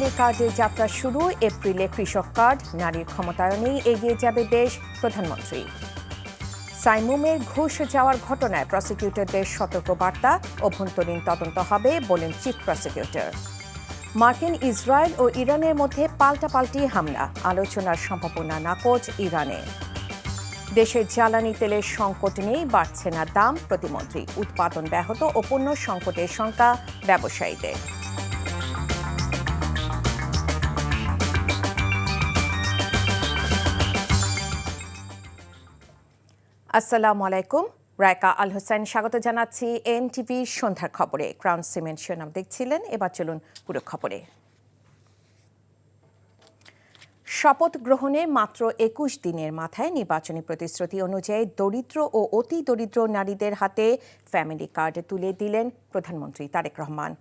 Family কার্ডের যাত্রা শুরু, এপ্রিলে কৃষক কার্ড, নারীর ক্ষমতায়নেই এগিয়ে যাবে দেশ, প্রধানমন্ত্রী। সাইমুমের ঘুষ যাওয়ার ঘটনায় প্রসিকিউটরদের সতর্কবার্তা, অভ্যন্তরীণ তদন্ত হবে বলেন চিফ প্রসিকিউটর। মার্কিন, ইসরায়েল ও ইরানের মধ্যে পাল্টাপাল্টি হামলা, আলোচনার সম্ভাবনা নাকচ ইরানে। দেশের জ্বালানি তেলের সংকট নেই, বাড়ছে না দাম, প্রতিমন্ত্রী। উৎপাদন ব্যাহত ও পণ্য সংকটের শঙ্কা ব্যবসায়ীদের। আসসালামু আলাইকুম, রায়কা আল হোসেন স্বাগত জানাচ্ছি এনটিভি সন্ধ্যার খবরে। ক্রাউন সিমেন্ট শিরোনাম দেখছিলেন, এবার চলুন পুরো খবরে। শপথ গ্রহণের মাত্র ২১ দিনের মাথায় নির্বাচনী প্রতিশ্রুতি অনুযায়ী দরিদ্র ও অতি দরিদ্র নারীদের হাতে ফ্যামিলি কার্ড তুলে দিলেন প্রধানমন্ত্রী তারেক রহমান।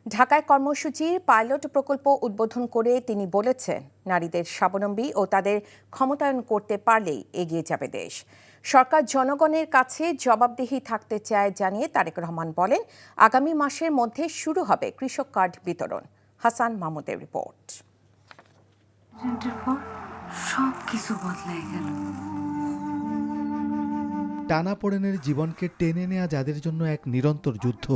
ঢাকায় কর্মসূচির পাইলট প্রকল্প উদ্বোধন করে তিনি বলেছেন, নারীদের স্বাবলম্বী ও তাদের ক্ষমতায়ন করতে পারলেই এগিয়ে যাবে দেশ। সরকার জনগণের কাছে জবাবদিহি থাকতে চায় জানিয়ে তারেক রহমান বলেন, আগামী মাসের মধ্যে শুরু হবে কৃষক কার্ড বিতরণ। হাসান মাহমুদের রিপোর্ট। সবকিছু বদলে গেল। টানাপোড়েনের জীবনকে টেনে নেয়া যাদের জন্য এক নিরন্তর যুদ্ধ,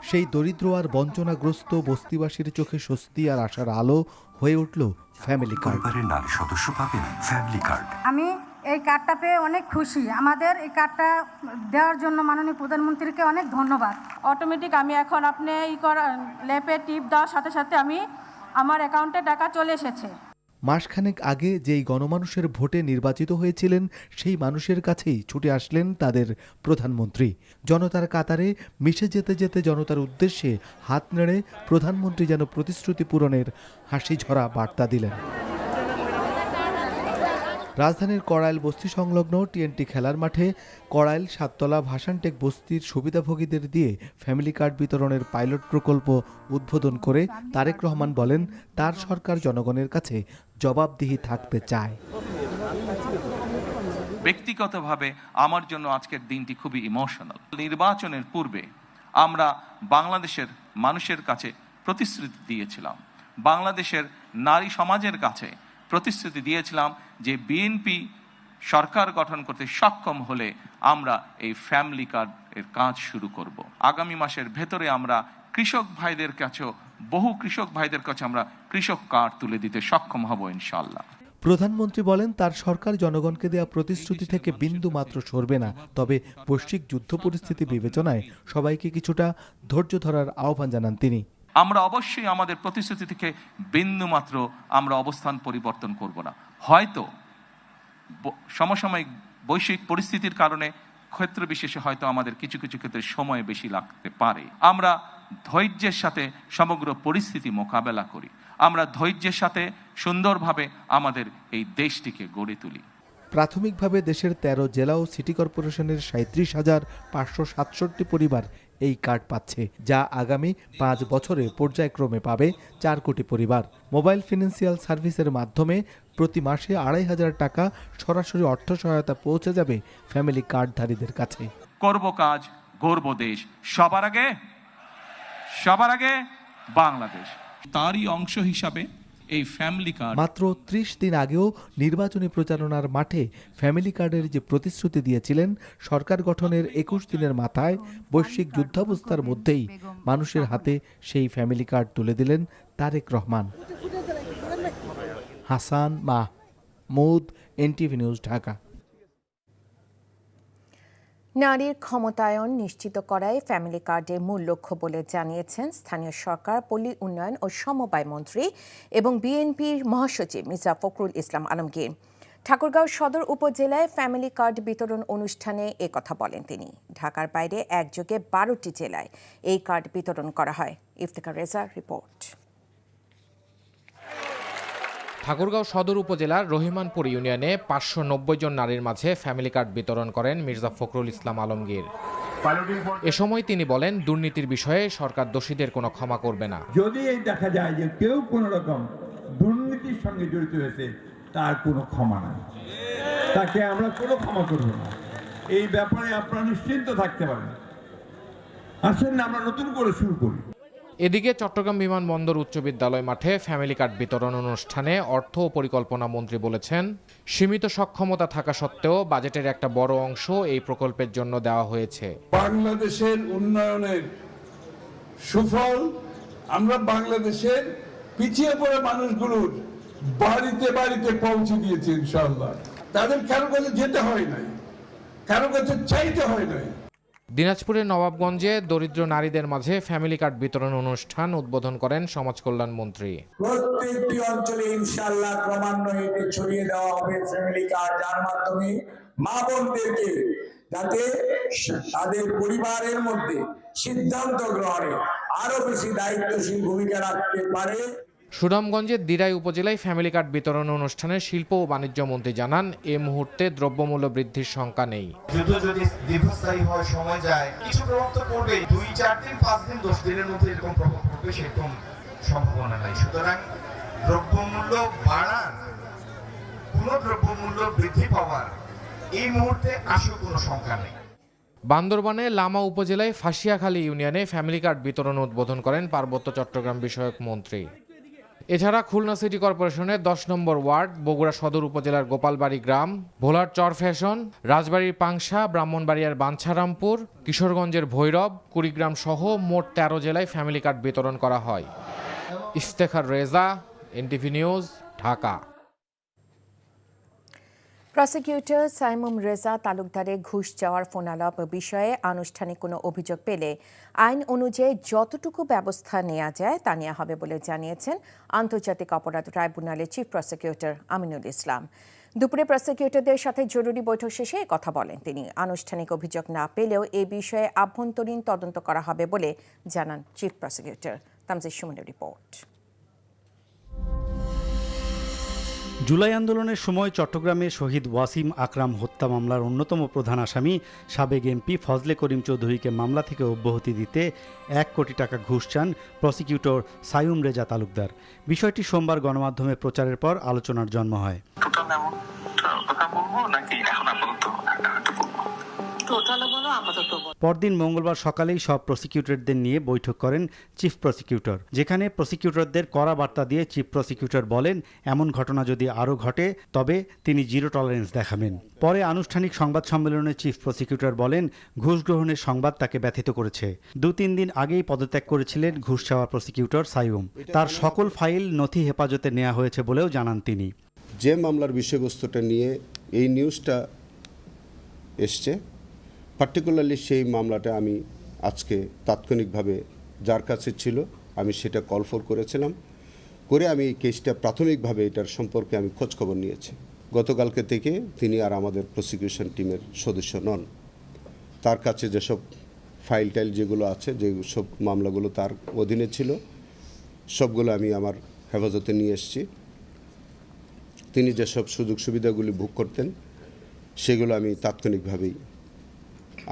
সেই দরিদ্র আর বঞ্চনাগ্রস্ত বস্তিবাসীর চোখে স্বস্তি আর আশার আলো হয়ে উঠল ফ্যামিলি কার্ড। নারী সদস্য পাবেন ফ্যামিলি কার্ড। আমি এই কার্ডটা পেয়ে অনেক খুশি। আমাদের এই কার্ডটা দেওয়ার জন্য মাননীয় প্রধানমন্ত্রীকে অনেক ধন্যবাদ। অটোমেটিক আমি এখন আপনি লেপে টিপ দেওয়ার সাথে সাথে আমার অ্যাকাউন্টে টাকা চলে এসেছে। মাসখানেক আগে যেই গণমানুষের ভোটে নির্বাচিত হয়েছিলেন, সেই মানুষের কাছেই ছুটে আসলেন তাদের প্রধানমন্ত্রী। জনতার কাতারে মিশে যেতে যেতে জনতার উদ্দেশ্যে হাত নেড়ে প্রধানমন্ত্রী যেন প্রতিশ্রুতি পূরণের হাসি ঝরা বার্তা দিলেন। রাজধানীর কড়াইল বস্তি সংলগ্ন টিএনটি খেলার মাঠে কড়াইল সাততলা ভাসানটেক বস্তির সুবিধাভোগীদের দিয়ে ফ্যামিলি কার্ড বিতরণের পাইলট প্রকল্প উদ্বোধন করে তারেক রহমান বলেন, তার সরকার জনগণের কাছে জবাবদিহি থাকতে চায়। ব্যক্তিগতভাবে আমার জন্য আজকের দিনটি খুবই ইমোশনাল। নির্বাচনের পূর্বে আমরা বাংলাদেশের মানুষের কাছে প্রতিশ্রুতি দিয়েছিলাম, বাংলাদেশের নারী সমাজের কাছে প্রতিশ্রুতি দিয়েছিলাম যে বিএনপি সরকার গঠন করতে সক্ষম হলে আমরা এই ফ্যামিলি কার্ডের কাজ শুরু করব। আগামী মাসের ভেতরে আমরা কৃষক ভাইদের কাছেও বহু কৃষক ভাইদের কাছে আমরা কৃষক কার্ড তুলে দিতে সক্ষম হব ইনশাআল্লাহ। প্রধানমন্ত্রী বলেন, তার সরকার জনগণকে দেওয়া প্রতিশ্রুতি থেকে বিন্দু মাত্র সরবে না, তবে বৈশ্বিক যুদ্ধ পরিস্থিতি বিবেচনায় সবাইকে কিছুটা ধৈর্য ধরার আহ্বান জানান তিনি। আমরা অবশ্যই আমাদের প্রতিশ্রুতি থেকে বিন্দু মাত্র আমরা অবস্থান পরিবর্তন করব না। হয়তো সমসাময়িক বৈশ্বিক পরিস্থিতির কারণে ক্ষেত্র বিশেষে হয়তো আমাদের কিছু কিছু ক্ষেত্রে সময় বেশি লাগতে পারে। আমরা ধৈর্যের সাথে সমগ্র পরিস্থিতি মোকাবেলা করি, আমরা ধৈর্যের সাথে সুন্দরভাবে আমাদের এই দেশটিকে গড়ে তুলি। প্রাথমিকভাবে দেশের ১৩ জেলা ও সিটি কর্পোরেশনের ৩৭,৫৬৭ পরিবার এই কার্ড পাচ্ছে, যা আগামী ৫ বছরে পর্যায়ক্রমে পাবে ৪ কোটি পরিবার। মোবাইল ফিনান্সিয়াল সার্ভিসের মাধ্যমে প্রতি মাসে ২৫০০ টাকা সরাসরি অর্থ সহায়তা পৌঁছে যাবে ফ্যামিলি কার্ডধারীদের কাছে। করব কাজ, গর্ব দেশ, সবার আগে বাংলাদেশ। তারই অংশ হিসাবে এই ফ্যামিলি কার্ড মাত্র ৩০ দিন আগেও নির্বাচনী প্রচারণার মাঠে ফ্যামিলি কার্ডের যে প্রতিশ্রুতি দিয়েছিলেন, সরকার গঠনের ২১ দিনের মাথায় বৈশ্বিক যুদ্ধাবস্থার মধ্যেই মানুষের হাতে সেই ফ্যামিলি কার্ড তুলে দিলেন তারেক রহমান। Hasan Mahmud, NTV news, Dhaka. নারীর ক্ষমতায়ন নিশ্চিত করাই ফ্যামিলি কার্ডের মূল লক্ষ্য বলে জানিয়েছেন স্থানীয় সরকার, পল্লী উন্নয়ন ও সমবায় মন্ত্রী এবং বিএনপির মহাসচিব মির্জা ফখরুল ইসলাম আলমগীর। ঠাকুরগাঁও সদর উপজেলায় ফ্যামিলি কার্ড বিতরণ অনুষ্ঠানে একথা বলেন তিনি। ঢাকার বাইরে একযোগে ১২টি জেলায় এই কার্ড বিতরণ করা হয়। ইফতেখার রেজার রিপোর্ট। ঠাকুরগাঁও সদর উপজেলার রহিমানপুর ইউনিয়নে ৫৯০ জন নারীর মাঝে ফ্যামিলি কার্ড বিতরণ করেন মির্জা ফখরুল ইসলাম আলমগীর। এ সময় তিনি বলেন, দুর্নীতির বিষয়ে সরকার দোষীদের কোনো ক্ষমা করবে না। যদি এই দেখা যায় যে কেউ কোনো রকম দুর্নীতির সঙ্গে জড়িত হয়েছে, তার কোনো ক্ষমা নাই, তাকে আমরা কোনো ক্ষমা করব না। এই ব্যাপারে আপনারা নিশ্চিন্ত থাকতে পারেন। আসেন না আমরা নতুন করে শুরু করি। এদিকে চট্টগ্রাম বিমানবন্দর উচ্চ বিদ্যালয় মাঠে ফ্যামিলি কার্ড বিতরণ অনুষ্ঠানে অর্থ ও পরিকল্পনা মন্ত্রী বলেছেন, সীমিত সক্ষমতা থাকা সত্ত্বেও বাজেটের একটা বড় অংশ এই প্রকল্পের জন্য দেওয়া হয়েছে। বাংলাদেশের উন্নয়নের সুফল আমরা বাংলাদেশের পিছিয়ে পড়া মানুষগুলোর বাড়িতে বাড়িতে পৌঁছে দিয়েছি ইনশাআল্লাহ। তাদের কারো কাছে যেতে হয় নাই, কারো কাছে চাইতে হয় নাই। দিনাজপুরের নবাবগঞ্জে দরিদ্র নারীদের মাঝে ফ্যামিলি কার্ড বিতরণ অনুষ্ঠান উদ্বোধন করেন সমাজ কল্যাণ মন্ত্রী। প্রত্যেকটি অঞ্চলে ইনশাআল্লাহ ক্রমান্বয়ে এটি ছড়িয়ে দেওয়া হবে ফ্যামিলি কার্ড, যার মাধ্যমে মা বোনদেরকে যাতে তাদের পরিবারের মধ্যে সিদ্ধান্ত গ্রহণে আরো বেশি দায়িত্বশীল ভূমিকা রাখতে পারে। সুনামগঞ্জের দিরাই উপজেলায় ফ্যামিলি কার্ড বিতরণ অনুষ্ঠানে শিল্প ও বাণিজ্য মন্ত্রী জানান, এ মুহূর্তে দ্রব্যমূল্য বৃদ্ধির শঙ্কা নেই। যুদ্ধ যদি দীর্ঘস্থায়ী হয়, সময় যায়, কিছু প্রভাব তো পড়বে। 2-4 দিন 5 দিন 10 দিনের মধ্যে এরকম প্রভাব পড়বে সেরকম সম্ভাবনা নাই। সুতরাং দ্রব্যমূল্য বাড়ার, কোনো দ্রব্যমূল্য বৃদ্ধি পাওয়ার এই মুহূর্তে আসলে কোনো শঙ্কা নেই। বান্দরবানে লামা উপজেলায় ফাঁসিয়াখালী ইউনিয়নে ফ্যামিলি কার্ড বিতরণ উদ্বোধন করেন পার্বত্য চট্টগ্রাম বিষয়ক মন্ত্রী। এছাড়া খুলনা সিটি কর্পোরেশনের 10 নম্বর ওয়ার্ড, বগুড়া সদর উপজেলার গোপালবাড়ি গ্রাম, ভোলার চর ফ্যাশন, রাজবাড়ির পাংশা, ব্রাহ্মণবাড়িয়ার বাঞ্ছারামপুর, কিশোরগঞ্জের ভৈরব, কুড়িগ্রাম সহ মোট 13 জেলায় ফ্যামিলি কার্ড বিতরণ করা হয়। Iftekhar Reza, NTV news, Dhaka. Prosecutor Saimum Reza তালুকদারের ঘুষ চাওয়ার ফোনালাপ বিষয়ে আনুষ্ঠানিক কোনো অভিযোগ পেলে আইন অনুযায়ী যতটুকু ব্যবস্থা নেওয়া যায় তা নেওয়া হবে বলে জানিয়েছেন আন্তর্জাতিক অপরাধ ট্রাইব্যুনালের চিফ প্রসিকিউটর আমিনুল ইসলাম। দুপুরে প্রসিকিউটরদের সাথে জরুরি বৈঠক শেষে কথা বলেন তিনি। আনুষ্ঠানিক অভিযোগ না পেলেও এ বিষয়ে আভ্যন্তরীণ তদন্ত করা হবে বলে জানান চিফ প্রসিকিউটর। তামজিদ সুমনের রিপোর্ট। জুলাই আন্দোলনের সময় চট্টগ্রামে শহীদ ওয়াসিম আকরাম হত্যা মামলার অন্যতম প্রধান আসামি সাবেক এমপি ফজলে করিম চৌধুরীকে মামলা থেকে অব্যাহতি দিতে 1 কোটি টাকা ঘুষ চান প্রসিকিউটর সাইমুম রেজা তালুকদার। বিষয়টি সোমবার গণমাধ্যমে প্রচারের পর আলোচনার জন্ম হয়। পরদিন মঙ্গলবার সকালেই সব প্রসিকিউটরদের নিয়ে বৈঠক করেন চিফ প্রসিকিউটর, যেখানে প্রসিকিউটরদের কড়া বার্তা দিয়ে চিফ প্রসিকিউটর বলেন, এমন ঘটনা যদি আরও ঘটে তবে তিনি জিরো টলারেন্স দেখাবেন। পরে আনুষ্ঠানিক সংবাদ সম্মেলনে চিফ প্রসিকিউটর বলেন, ঘুষ গ্রহণের সংবাদ তাকে ব্যথিত করেছে। 2-3 দিন আগেই পদত্যাগ করেছিলেন ঘুষ চাওয়া প্রসিকিউটর সাইমুম। তার সকল ফাইল নথি হেফাজতে নেওয়া হয়েছে বলেও জানান তিনি। যে মামলার বিষয়বস্তুটা নিয়ে এই নিউজটা এসছে, পার্টিকুলারলি সেই মামলাটা আমি আজকে তাৎক্ষণিকভাবে যার কাছে ছিল আমি সেটা কল ফর করেছিলাম, করে আমি এই কেসটা প্রাথমিকভাবে এটার সম্পর্কে আমি খোঁজখবর নিয়েছি। গতকালকে থেকে তিনি আর আমাদের প্রসিকিউশন টিমের সদস্য নন। তার কাছে যেসব ফাইল টাইল যেগুলো আছে, যে সব মামলাগুলো তার অধীনে ছিল, সবগুলো আমি আমার হেফাজতে নিয়ে এসেছি। তিনি যেসব সুযোগ সুবিধাগুলি ভোগ করতেন সেগুলো আমি তাৎক্ষণিকভাবেই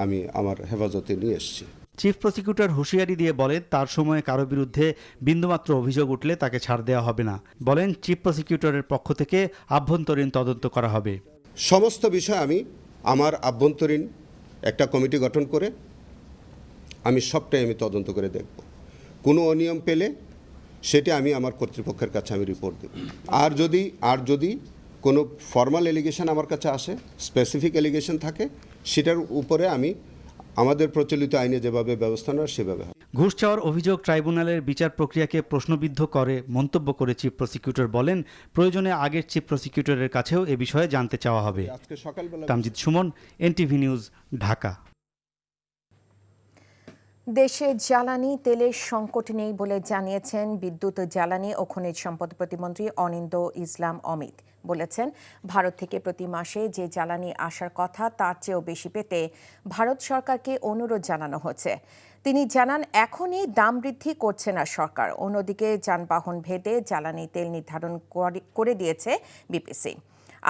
আমি আমার হেফাজতে নিয়ে এসেছি। চিফ প্রসিকিউটর হুঁশিয়ারি দিয়ে বলেন, তার সময়ে কারো বিরুদ্ধে বিন্দুমাত্র অভিযোগ উঠলে তাকে ছাড় দেওয়া হবে না। বলেন, চিফ প্রসিকিউটরের পক্ষ থেকে আভ্যন্তরীণ তদন্ত করা হবে। সমস্ত বিষয় আমি আমার আভ্যন্তরীণ একটা কমিটি গঠন করে আমি সবটাই আমি তদন্ত করে দেখব। কোনো অনিয়ম পেলে সেটা আমি আমার কর্তৃপক্ষের কাছে আমি রিপোর্ট দেব। আর যদি কোনো ফর্মাল এলিগেশন আমার কাছে আসে, স্পেসিফিক এলিগেশন থাকে, সেটার উপরে আমি আমাদের প্রচলিত আইনে যেভাবে ব্যবস্থা নেওয়ার সেভাবে। ঘুষ চাওয়ার অভিযোগ ট্রাইব্যুনালের বিচার প্রক্রিয়াকে প্রশ্নবিদ্ধ করে মন্তব্য করে চিফ প্রসিকিউটর বলেন, প্রয়োজনে আগের চিফ প্রসিকিউটরের কাছেও এ বিষয়ে জানতে চাওয়া হবে। Tamjid Suman, NTV news, Dhaka. দেশে জ্বালানি তেলের সংকট নেই বলে জানিয়েছেন বিদ্যুৎ, জ্বালানি ও খনিজ সম্পদ প্রতিমন্ত্রী অনিন্দ ইসলাম অমিত। বলেছেন, ভারত থেকে প্রতি মাসে যে জ্বালানি আসার কথা তার চেয়েও বেশি পেতে ভারত সরকারকে অনুরোধ জানানো হচ্ছে। তিনি জানান, এখনই দাম বৃদ্ধি করছে না সরকার। অন্যদিকে যানবাহন ভেদে জ্বালানি তেল নির্ধারণ করে দিয়েছে বিপিসি।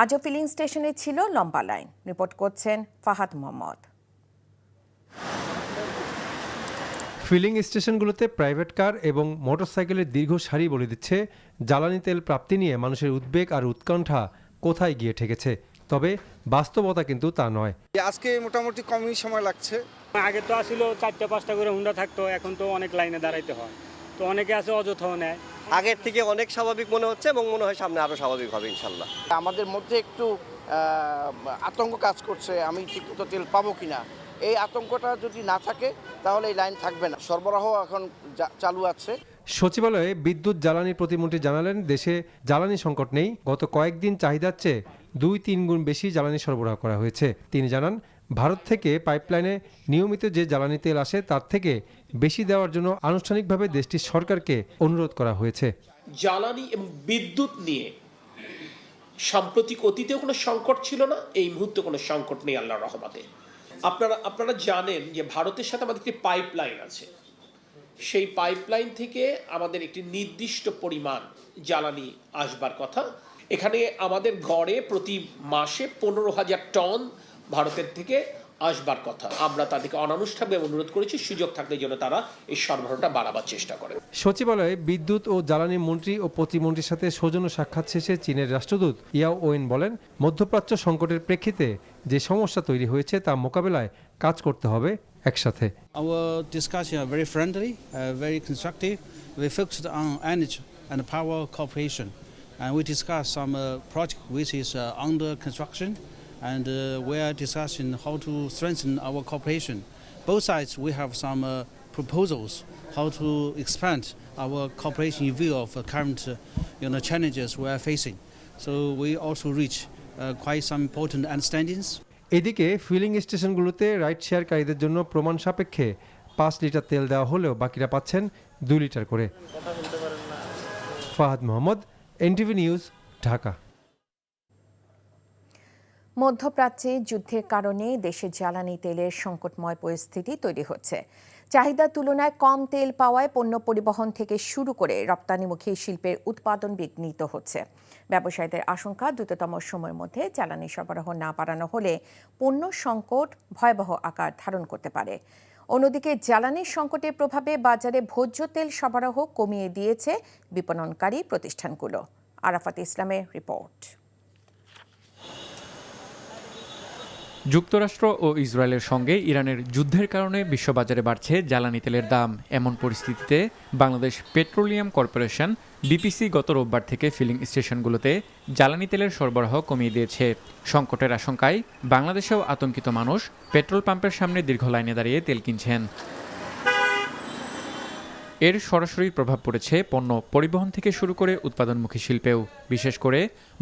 আজও ফিলিং স্টেশনে ছিল লম্বা লাইন। রিপোর্ট করছেন ফাহাদ মোহাম্মদ। ফিলিং স্টেশনগুলোতে প্রাইভেট কার এবং মোটরসাইকেলের দীর্ঘ সারি বলে দিচ্ছে জ্বালানি তেল প্রাপ্তি নিয়ে মানুষের উদ্বেগ আর উৎকণ্ঠা কোথায় গিয়ে ঠেকেছে। তবে বাস্তবতা কিন্তু তা নয়। আজকে মোটামুটি কমই সময় লাগছে। আগে তো আসলে 4-5টা করে হুন্ডা থাকতো, এখন তো অনেক লাইনে দাঁড়াইতে হয়। তো অনেকে আছে অযথাও নেয়। আগের থেকে অনেক স্বাভাবিক মনে হচ্ছে এবং মনে হয় সামনে আরও স্বাভাবিক হবে ইনশাল্লাহ। আমাদের মধ্যে একটু আতঙ্ক কাজ করছে, আমি ঠিকমতো তেল পাবো কিনা। এই আতঙ্কটা যদি না থাকে তাহলে এই লাইন থাকবে না। সরবরাহ এখন চালু আছে। সচিবালয়ে বিদ্যুৎ জ্বালানি প্রতিমন্ত্রী জানালেন, দেশে জ্বালানি সংকট নেই। গত কয়েকদিন চাহিদার চেয়ে 2-3 গুণ বেশি জ্বালানি সরবরাহ করা হয়েছে। তিনি জানান, ভারত থেকে পাইপলাইনে নিয়মিত যে জ্বালানি তেল আসে তার থেকে বেশি দেওয়ার জন্য আনুষ্ঠানিকভাবে দেশটির সরকারকে অনুরোধ করা হয়েছে। জ্বালানি এবং বিদ্যুৎ নিয়ে সাম্প্রতিক অতীতেও কোনো সংকট ছিল না, এই মুহূর্তে কোনো সংকট নেই আল্লাহর রহমতে। আপনারা জানেন যে ভারতের সাথে আমাদের একটি পাইপলাইন আছে। সেই পাইপলাইন থেকে আমাদের একটি নির্দিষ্ট পরিমাণ জ্বালানি আসবার কথা। এখানে আমাদের গড়ে প্রতি মাসে 15,000 টন ভারতের থেকে আসবার কথা। আমরা তাদেরকে অনানুষ্ঠানিকভাবে অনুরোধ করেছি, সুযোগ থাকলে যেন তারা এই সরবরাহটা বাড়াবার চেষ্টা করে। সচিবালয়ে বিদ্যুৎ ও জ্বালানি মন্ত্রী ও প্রতিমন্ত্রীর সাথে সৌজন্য সাক্ষাৎ শেষে চীনের রাষ্ট্রদূত ইয়াও ওয়েন বলেন, মধ্যপ্রাচ্য সংকটের প্রেক্ষিতে যে সমস্যা তৈরি হয়েছে তা মোকাবেলায় কাজ করতে হবে একসাথে। Our discussion are very friendly, very constructive. We focused on energy and power cooperation, and we discussed some project which is under construction, and we are discussing how to strengthen our cooperation. Both sides we have some proposals how to expand our cooperation in view of current challenges we are facing. So we also reach quite some important understandings. এদিকে feeling স্টেশনগুলোতে ride শেয়ারকারীদের জন্য প্রমাণ সাপেক্ষে 5 litre তেল দেওয়া হলেও বাকিরা পাচ্ছেন 2 litre করে। Fahad Mohammad, NTV news, Dhaka. মধ্যপ্রাচ্যে যুদ্ধের কারণে দেশে জ্বালানি তেলের সংকটময় পরিস্থিতি তৈরি হচ্ছে। চাহিদার তুলনায় কম তেল পাওয়ায় পণ্য পরিবহন থেকে শুরু করে রপ্তানিমুখী শিল্পের উৎপাদন বিঘ্নিত হচ্ছে। ব্যবসায়ীদের আশঙ্কা, দ্রুততম সময়ের মধ্যে জ্বালানি সরবরাহ না বাড়ানো হলে পণ্য সংকট ভয়াবহ আকার ধারণ করতে পারে। অন্যদিকে জ্বালানির সংকটের প্রভাবে বাজারে ভোজ্য তেল সরবরাহ কমিয়ে দিয়েছে বিপণনকারী প্রতিষ্ঠানগুলো। আরাফাত ইসলামের রিপোর্ট। যুক্তরাষ্ট্র ও ইসরায়েলের সঙ্গে ইরানের যুদ্ধের কারণে বিশ্ববাজারে বাড়ছে জ্বালানি তেলের দাম। এমন পরিস্থিতিতে বাংলাদেশ পেট্রোলিয়াম কর্পোরেশন বিপিসি গত রোববার থেকে ফিলিং স্টেশনগুলোতে জ্বালানি তেলের সরবরাহ কমিয়ে দিয়েছে। সংকটের আশঙ্কায় বাংলাদেশেও আতঙ্কিত মানুষ পেট্রোল পাম্পের সামনে দীর্ঘ লাইনে দাঁড়িয়ে তেল কিনছেন। এর সরাসরি প্রভাব পড়েছে পণ্য পরিবহন থেকে শুরু করে উৎপাদনমুখী শিল্পেও। বিশেষ করে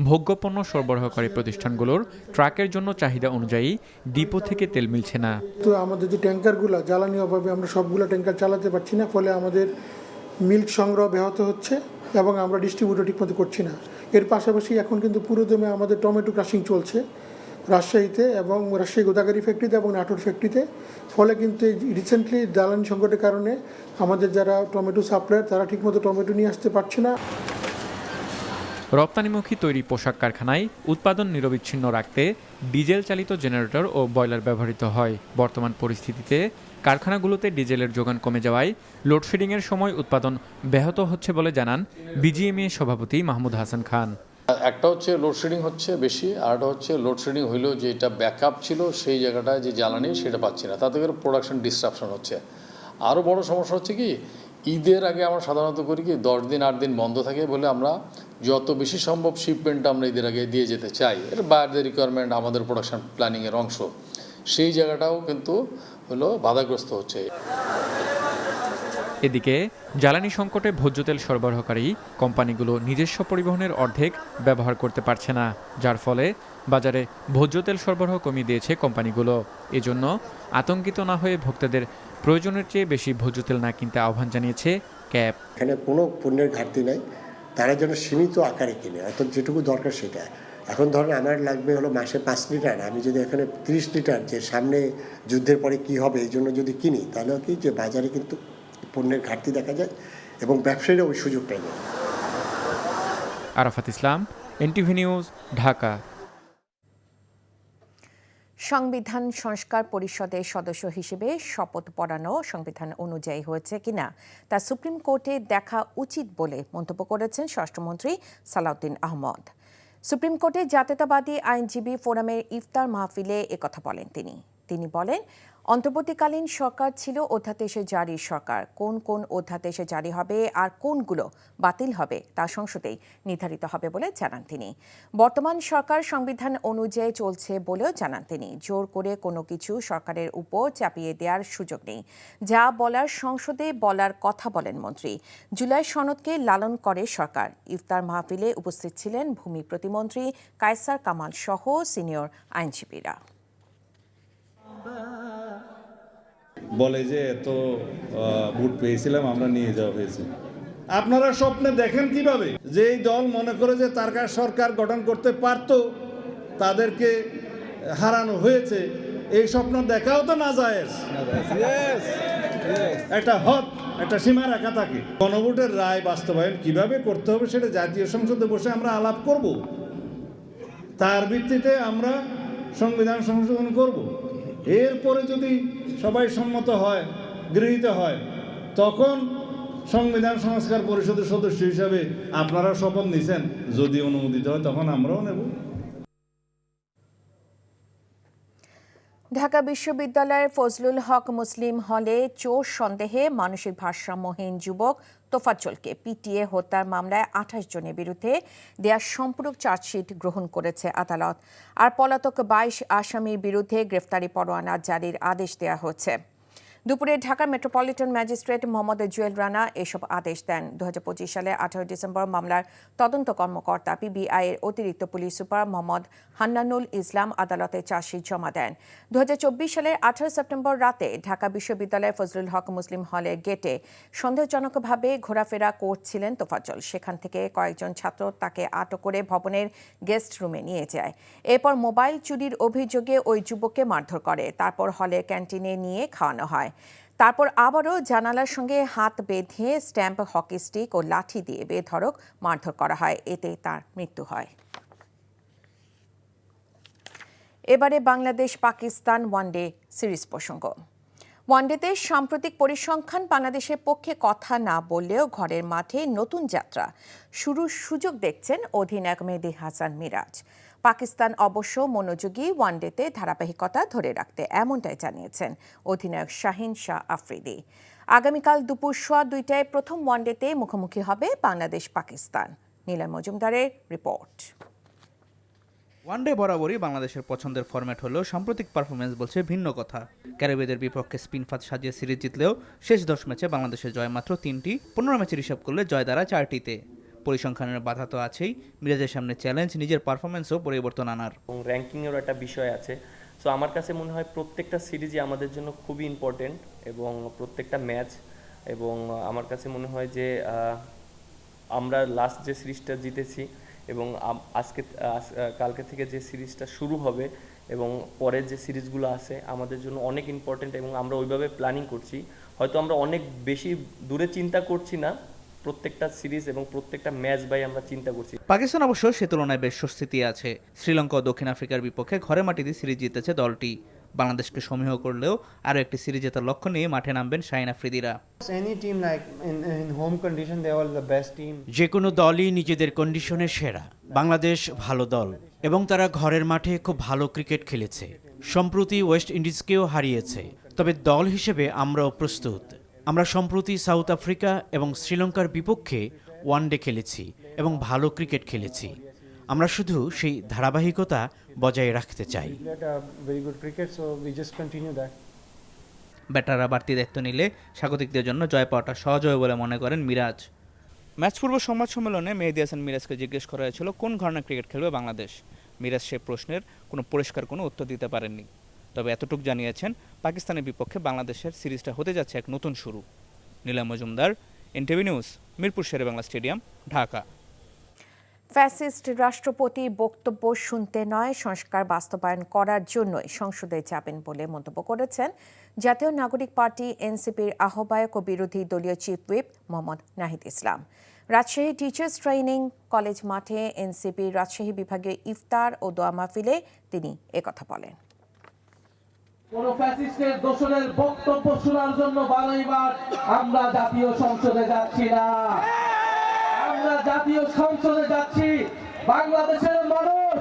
ভোগ্যপণ্য সরবরাহকারী প্রতিষ্ঠানগুলোর ট্রাকের জন্য চাহিদা অনুযায়ী ডিপো থেকে তেল মিলছে না। তো আমাদের যে ট্যাঙ্কারগুলো জ্বালানি অভাবে আমরা সবগুলো ট্যাঙ্কার চালাতে পারছি না, ফলে আমাদের মিল্ক সংগ্রহ ব্যাহত হচ্ছে এবং আমরা ডিস্ট্রিবিউটর ঠিকমতো করছি না। এর পাশাপাশি এখন কিন্তু পুরোদমে আমাদের টমেটো ক্রাশিং চলছে রাজশাহীতে এবং রাজশাহী গোদাগাড়ি ফ্যাক্টরিতে এবং নাটোর ফ্যাক্টরিতে। ফলে কিন্তু রিসেন্টলি জ্বালানি সংকটের কারণে আমাদের যারা টমেটো সাপ্লায়ার তারা ঠিকমতো টমেটো নিয়ে আসতে পারছে না। রপ্তানিমুখী তৈরি পোশাক কারখানায় উৎপাদন নিরবিচ্ছিন্ন রাখতে ডিজেল চালিত জেনারেটর ও বয়লার ব্যবহৃত হয়। বর্তমান পরিস্থিতিতে কারখানাগুলোতে ডিজেলের যোগান কমে যাওয়ায় লোডশেডিংয়ের সময় উৎপাদন ব্যাহত হচ্ছে বলে জানান বিজিএমএ সভাপতি মাহমুদ হাসান খান। একটা হচ্ছে লোডশেডিং হচ্ছে বেশি, আর একটা হচ্ছে লোডশেডিং হইলেও যে এটা ব্যাকআপ ছিল সেই জায়গাটায় যে জ্বালানি সেটা পাচ্ছি না, তাতে করে প্রোডাকশন ডিসরাপশন হচ্ছে। আরও বড় সমস্যা হচ্ছে কি, ঈদের আগে আমরা সাধারণত করি কি 10 দিন 8 দিন বন্ধ থাকে বলে আমরা যত বেশি সম্ভব শিপমেন্টটা আমরা ঈদের আগে দিয়ে যেতে চাই। এটা বায়ারদের রিকোয়ারমেন্ট, আমাদের প্রোডাকশন প্ল্যানিংয়ের অংশ। সেই জায়গাটাও কিন্তু হলো বাধাগ্রস্ত হচ্ছে। এদিকে জ্বালানি সংকটে ভোজ্য তেল সরবরাহকারী কোম্পানিগুলো নিজস্ব পরিবহনের অর্ধেক ব্যবহার করতে পারছে না, যার ফলে বাজারে ভোজ্য তেল সরবরাহ কমিয়ে দিয়েছে কোম্পানিগুলো। এজন্য আতঙ্কিত না হয়ে ভোক্তাদের প্রয়োজনের চেয়ে বেশি ভোজ্য তেল না কিনতে আহ্বান জানিয়েছে ক্যাব। এখানে কোনো পণ্যের ঘাটতি নাই, তারা যেন সীমিত আকারে কিনে, অর্থাৎ যেটুকু দরকার সেটা। এখন ধরেন আমার লাগবে হলো মাসে 5 লিটার, আমি যদি এখানে 30 লিটার যে সামনে যুদ্ধের পরে কি হবে এই জন্য যদি কিনি, তাহলে কি যে বাজারে কিন্তু পণ্যের ঘাটতি দেখা যায় এবং ব্যবসায়ীরা ওই সুযোগ পায় না। আরাফাত ইসলাম, এনটিভি নিউজ, ঢাকা। সংবিধান সংস্কার পরিষদের সদস্য হিসেবে শপথ পড়ানো সংবিধান অনুযায়ী হয়েছে কিনা তা সুপ্রিম কোর্টে দেখা উচিত বলে মন্তব্য করেছেন স্বরাষ্ট্রমন্ত্রী সালাউদ্দিন আহমদ। সুপ্রিম কোর্টে জাতীয়তাবাদী আইনজীবী ফোরামের ইফতার মাহফিলে একথা বলেন তিনি বলেন, অন্তর্বর্তীকালীন সরকার ছিল অধ্যাদেশে জারি সরকার। কোন কোন অধ্যাদেশে জারি হবে আর কোনগুলো বাতিল হবে তা সংসদেই নির্ধারিত হবে বলে জানান তিনি। বর্তমান সরকার সংবিধান অনুযায়ী চলছে বলেও জানান তিনি। জোর করে কোনো কিছু সরকারের উপর চাপিয়ে দেওয়ার সুযোগ নেই। যা বলার সংসদে বলার কথা বলেন মন্ত্রী। জুলাই সনদকে লালন করে সরকার। ইফতার মাহফিলে উপস্থিত ছিলেন ভূমি প্রতিমন্ত্রী কায়সার কামাল সহ সিনিয়র আইনজীবীরা। বলে যে এত ভোট পেয়েছিলাম আমরা, নিয়ে যাওয়া হয়েছে। আপনারা স্বপ্নে দেখেন কিভাবে যে এই দল মনে করে যে তার কাছে সরকার গঠন করতে পারত, তাদেরকে হারানো হয়েছে, এই স্বপ্ন দেখাও তো না যায়। একটা হদ, একটা সীমা রাখা থাকে। গণভোটের রায় বাস্তবায়ন কিভাবে করতে হবে সেটা জাতীয় সংসদে বসে আমরা আলাপ করব, তার ভিত্তিতে আমরা সংবিধান সংশোধন করব। এরপরে যদি সবাই সম্মত হয়, গৃহীত হয়, তখন সংবিধান সংস্কার পরিষদের সদস্য হিসাবে আপনারা শপথ নিছেন, যদি অনুমোদিত হয় তখন আমরাও নেব। ঢাকা বিশ্ববিদ্যালয়ের ফজলুল হক মুসলিম হলে চোর সন্দেহে মানসিক ভারসাম্যহীন যুবক তোফাজ্জলকে পিটিয়ে হত্যার মামলায় 28 জনের বিরুদ্ধে দেয়া সম্পূরক চার্জশিট গ্রহণ করেছে আদালত। আর পলাতক 22 আসামির বিরুদ্ধে গ্রেফতারি পরোয়ানা জারির আদেশ দেওয়া হচ্ছে। দুপুরে ঢাকা মেট্রোপলিটন ম্যাজিস্ট্রেট মোহাম্মদ জুয়েল রানা এসব আদেশ দেন। 2025 সালে 18 ডিসেম্বর মামলার তদন্ত কর্মকর্তা পিবিআই এর অতিরিক্ত পুলিশ সুপার মোহাম্মদ হান্নানুল ইসলাম আদালতে চার্জশিট জমা দেন। 2024 সালের 18 সেপ্টেম্বর রাতে ঢাকা বিশ্ববিদ্যালয়ের ফজলুল হক মুসলিম হলের গেটে সন্দেহজনকভাবে ঘোরাফেরা করছিলেন তোফাজ্জল। সেখান থেকে কয়েকজন ছাত্র তাকে আটক করে ভবনের গেস্ট রুমে নিয়ে যায়। এরপর মোবাইল চুরির অভিযোগে ওই যুবককে মারধর করে। তারপর হলের ক্যান্টিনে নিয়ে খাওয়ানো হয়। তারপর আবারও জানালার সঙ্গে হাত বেঁধে স্ট্যাম্প, হকি স্টিক ও লাঠি দিয়ে বেধড়ক মারধর করা হয়। এতে তার মৃত্যু হয়। এবারে বাংলাদেশ পাকিস্তান ওয়ানডে সিরিজ প্রসঙ্গ। ওয়ানডেতে সাম্প্রতিক পরিসংখ্যান বাংলাদেশের পক্ষে কথা না বললেও ঘরের মাঠে নতুন যাত্রা শুরুর সুযোগ দেখছেন অধিনায়ক মেহেদী হাসান মিরাজ। পাকিস্তান অবশ্য মনোযোগী ওয়ানডেতে ধারাবাহিকতা ধরে রাখতে, এমনটাই জানিয়েছেন অধিনায়ক শাহিন শাহ আফ্রিদি। আগামীকাল দুপুর 2:15টায় প্রথম ওয়ানডেতে মুখোমুখি হবে বাংলাদেশ পাকিস্তান। নীলয় মজুমদারের রিপোর্ট। ওয়ানডে বরাবরই বাংলাদেশের পছন্দের ফরম্যাট হলেও সাম্প্রতিক পারফরমেন্স বলছে ভিন্ন কথা। ক্যারিবীয়দের বিপক্ষে স্পিন ফাঁদ সাজিয়ে সিরিজ জিতলেও শেষ 10 ম্যাচে বাংলাদেশের জয় মাত্র 3টি, 15 ম্যাচের হিসাব করলে জয় দ্বারা 4টিতে। পরিসংখ্যানের বাধা তো আছেই, মিরাজের সামনে চ্যালেঞ্জ নিজের পারফরমেন্সও পরিবর্তন আনার। র্যাঙ্কিংয়েরও একটা বিষয় আছে। সো আমার কাছে মনে হয় প্রত্যেকটা সিরিজই আমাদের জন্য খুবই ইম্পর্টেন্ট এবং প্রত্যেকটা ম্যাচ, এবং আমার কাছে মনে হয় যে আমরা লাস্ট যে সিরিজটা জিতেছি এবং কালকে থেকে যে সিরিজটা শুরু হবে এবং পরের যে সিরিজগুলো আছে আমাদের জন্য অনেক ইম্পর্টেন্ট, এবং আমরা ওইভাবে প্ল্যানিং করছি। হয়তো আমরা অনেক বেশি দূরে চিন্তা করছি না, প্রত্যেকটা সিরিজ এবং প্রত্যেকটা ম্যাচ বাই আমরা চিন্তা করছি। পাকিস্তান অবশ্য সে তুলনায় বেশ স্বস্তিতে আছে। শ্রীলঙ্কা ও দক্ষিণ আফ্রিকার বিপক্ষে ঘরে মাটিতে সিরিজ জিতেছে দলটি। বাংলাদেশকে সমীহ করলেও আরও একটি সিরিজ জেতার লক্ষ্য নিয়ে মাঠে নামবেন শাহিন আফ্রিদিরা। যে কোনো দলই নিজেদের কন্ডিশনে সেরা। বাংলাদেশ ভালো দল এবং তারা ঘরের মাঠে খুব ভালো ক্রিকেট খেলেছে। সম্প্রতি ওয়েস্ট ইন্ডিজকেও হারিয়েছে, তবে দল হিসেবে আমরাও প্রস্তুত। আমরা সম্প্রতি সাউথ আফ্রিকা এবং শ্রীলঙ্কার বিপক্ষে ওয়ানডে খেলেছি এবং ভালো ক্রিকেট খেলেছি। আমরা শুধু সেই ধারাবাহিকতা বজায় রাখতে চাই। ব্যাটাররা বাড়তি দায়িত্ব নিলে স্বাগতিকদের জন্য জয় পাওয়াটা সহজ হবে বলে মনে করেন মিরাজ। ম্যাচ পূর্ব সংবাদ সম্মেলনে মেহেদী হাসান মিরাজকে জিজ্ঞেস করা হয়েছিল কোন ধরনের ক্রিকেট খেলবে বাংলাদেশ। মিরাজ সে প্রশ্নের পরিষ্কার কোনো উত্তর দিতে পারেননি, তবে এতটুকু জানিয়েছেন পাকিস্তানের বিপক্ষে বাংলাদেশের সিরিজটা হতে যাচ্ছে এক নতুন শুরু। Nilay Majumder, NTV news, Mirpur Sher-e-Bangla stadium, Dhaka. Fascist রাষ্ট্রপতির বক্তব্য শুনতে নয়, সংস্কার বাস্তবায়ন করার জন্যই সংসদে যাবেন বলে মন্তব্য করেছেন জাতীয় নাগরিক পার্টি এনসিপির আহ্বায়ক ও বিরোধী দলীয় chief whip Mohammad Nahid Islam. Rajshahi teachers training college মাঠে এনসিপির রাজশাহী বিভাগীয় ইফতার ও দোয়া মাহফিলে তিনি একথা বলেন। কোন ফ্যাসিস্টের দোসরের বক্তব্য শোনার জন্য 12 বার আমরা জাতীয় সংসদে যাচ্ছি না। আমরা জাতীয় সংসদে যাচ্ছি। বাংলাদেশের মানুষ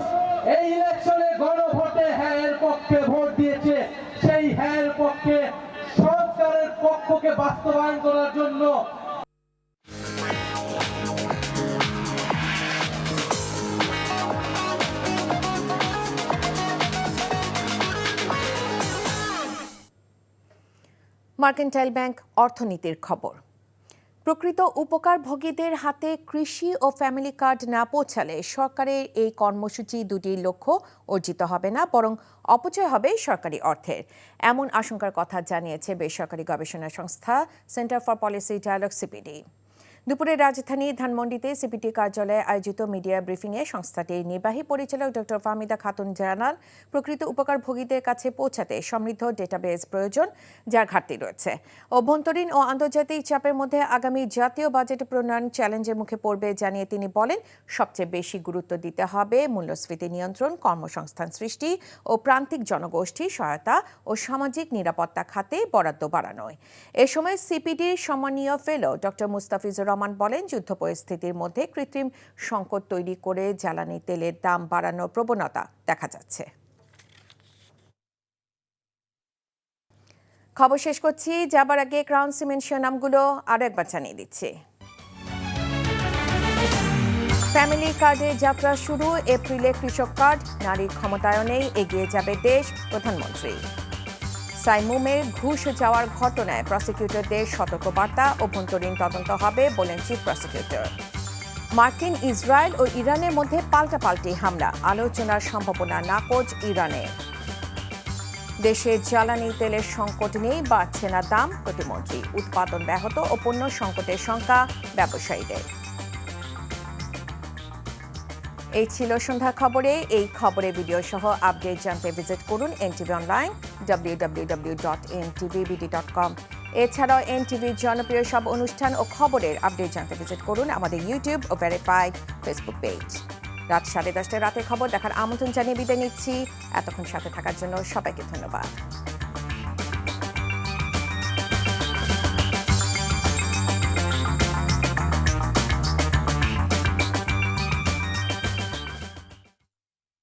এই ইলেকশনে গণভোটে হ্যাঁ এর পক্ষে ভোট দিয়েছে, সেই হ্যাঁ এর পক্ষে লক্ষ্যকে বাস্তবায়ন করার জন্য মার্কেন্টাইল ব্যাংক অর্থনীতির খবর। প্রকৃত উপকারভোগীদের হাতে কৃষি ও ফ্যামিলি কার্ড না পৌঁছালে সরকারের এই কর্মসূচি দুটির লক্ষ্য অর্জিত হবে না, বরং অপচয় হবে সরকারি অর্থের। এমন আশঙ্কার কথা জানিয়েছে বেসরকারি গবেষণা সংস্থা centre for policy dialogue CPD. দুপুরে রাজধানী ধানমন্ডিতে সিপিডি কার্যালয়ে আয়োজিত মিডিয়া ব্রিফিংয়ে সংস্থাটির নির্বাহী পরিচালক ডক্টর ফাহমিদা খাতুন জানান, প্রকৃত উপকারভোগীদের কাছে পৌঁছাতে সমৃদ্ধ ডেটাবেস প্রয়োজন, যার ঘাটতি রয়েছে। অভ্যন্তরীণ ও আন্তর্জাতিক চাপের মধ্যে আগামী জাতীয় বাজেট প্রণয়ন চ্যালেঞ্জের মুখে পড়বে জানিয়ে তিনি বলেন, সবচেয়ে বেশি গুরুত্ব দিতে হবে মূল্যস্ফীতি নিয়ন্ত্রণ, কর্মসংস্থান সৃষ্টি ও প্রান্তিক জনগোষ্ঠীর সহায়তা ও সামাজিক নিরাপত্তা খাতে বরাদ্দ বাড়ানোয়। এ সময় সিপিডির সম্মানীয় ফেলো ডক্টর মুস্তাফিজুর রহমান বলেন, যুদ্ধ পরিস্থিতির মধ্যে কৃত্রিম সংকট তৈরি করে জ্বালানি তেলের দাম বাড়ানোর প্রবণতা দেখা যাচ্ছে। খবর শেষ করছি, যাবার আগে ক্রাউন সিমেন্ট শিরোনামগুলো আরো একবার জানিয়ে দিচ্ছি। ফ্যামিলি কার্ডে যাত্রা শুরু, এপ্রিলে কৃষক কার্ড, নারীর ক্ষমতায়নেই এগিয়ে যাবে দেশ, প্রধানমন্ত্রী। সাইমুমের ঘুষ যাওয়ার ঘটনায় প্রসিকিউটরদের সতর্কবার্তা, অভ্যন্তরীণ তদন্ত হবে বলেন চিফ প্রসিকিউটর। মার্কিন, ইসরায়েল ও ইরানের মধ্যে পাল্টাপাল্টি হামলা, আলোচনার সম্ভাবনা নাকচ ইরানের। দেশে জ্বালানি তেলের সংকট নেই, বাড়ছে না দাম, প্রতিমন্ত্রী। উৎপাদন ব্যাহত ও পণ্য সংকটের শঙ্কা ব্যবসায়ীদের। এই ছিল সন্ধ্যা খবরে। এই খবরে ভিডিও সহ আপডেট জানতে ভিজিট করুন এনটিভি অনলাইন www.ntvbd.com। এছাড়াও এনটিভির জনপ্রিয় সব অনুষ্ঠান ও খবরের আপডেট জানতে ভিজিট করুন আমাদের ইউটিউব ও ভেরিফাইড ফেসবুক পেজ। রাত 10:30 রাতের খবর দেখার আমন্ত্রণ জানিয়ে বিদায় নিচ্ছি। এতক্ষণ সাথে থাকার জন্য সবাইকে ধন্যবাদ।